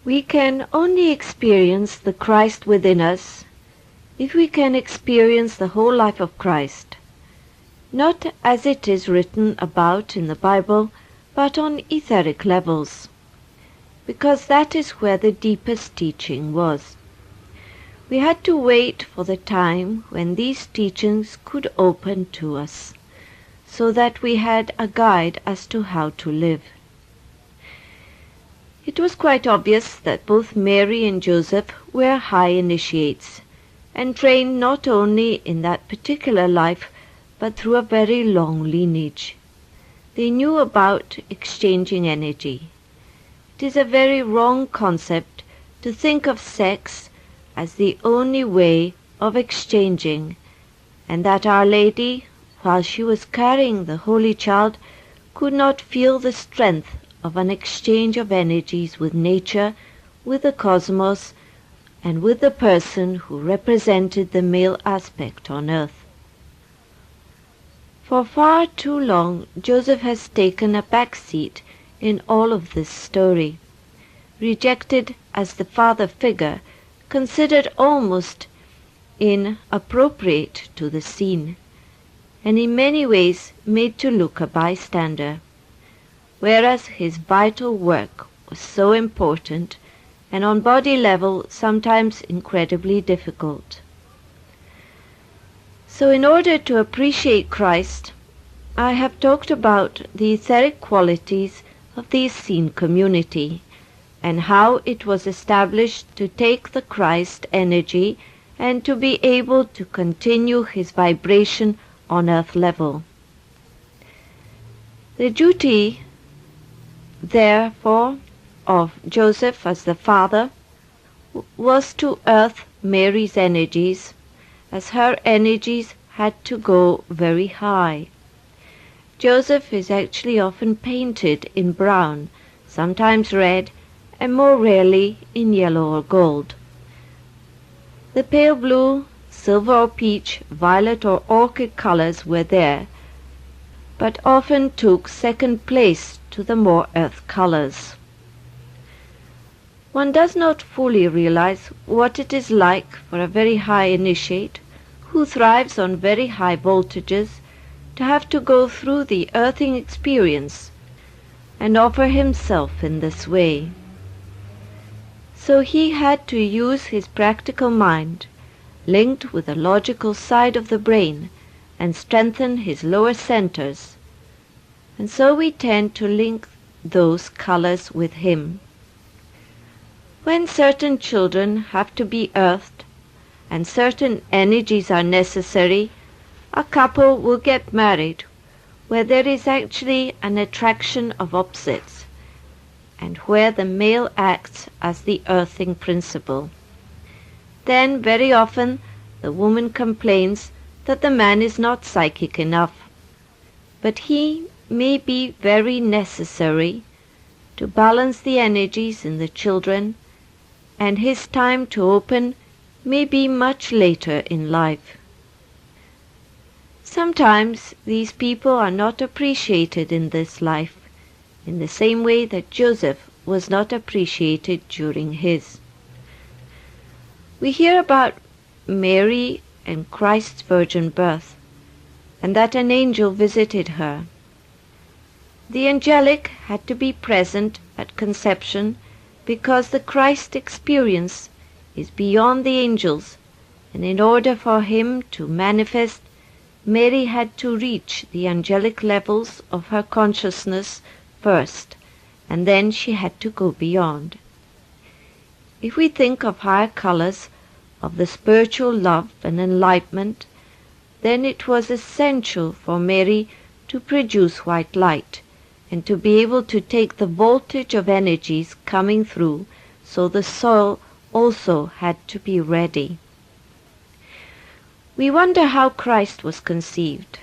We can only experience the Christ within us if we can experience the whole life of Christ, not as it is written about in the Bible, but on etheric levels, because that is where the deepest teaching was. We had to wait for the time when these teachings could open to us, so that we had a guide as to how to live. It was quite obvious that both Mary and Joseph were high initiates, and trained not only in that particular life, but through a very long lineage. They knew about exchanging energy. It is a very wrong concept to think of sex as the only way of exchanging, and that Our Lady, while she was carrying the Holy Child, could not feel the strength of an exchange of energies with nature, with the cosmos, and with the person who represented the male aspect on earth. For far too long Joseph has taken a back seat in all of this story, rejected as the father figure, considered almost inappropriate to the scene, and in many ways made to look a bystander, whereas his vital work was so important and on body level sometimes incredibly difficult. So in order to appreciate Christ, I have talked about the etheric qualities of the Essene community and how it was established to take the Christ energy and to be able to continue his vibration on earth level. The duty, therefore, of Joseph as the father was to earth Mary's energies, as her energies had to go very high. Joseph is actually often painted in brown, sometimes red, and more rarely in yellow or gold. The pale blue, silver or peach, violet or orchid colors were there, but often took second place to the more earth colors. One does not fully realize what it is like for a very high initiate, who thrives on very high voltages, to have to go through the earthing experience and offer himself in this way. So he had to use his practical mind, linked with the logical side of the brain, and strengthen his lower centers, and so we tend to link those colors with him. When certain children have to be earthed and certain energies are necessary, a couple will get married where there is actually an attraction of opposites and where the male acts as the earthing principle. Then very often the woman complains that the man is not psychic enough, but he may be very necessary to balance the energies in the children, and his time to open may be much later in life. Sometimes these people are not appreciated in this life, in the same way that Joseph was not appreciated during his. We hear about Mary and Christ's virgin birth, and that an angel visited her. The angelic had to be present at conception because the Christ experience is beyond the angels, and in order for him to manifest, Mary had to reach the angelic levels of her consciousness first, and then she had to go beyond. If we think of higher colors of the spiritual love and enlightenment, then it was essential for Mary to produce white light, and to be able to take the voltage of energies coming through, so the soul also had to be ready. We wonder how Christ was conceived.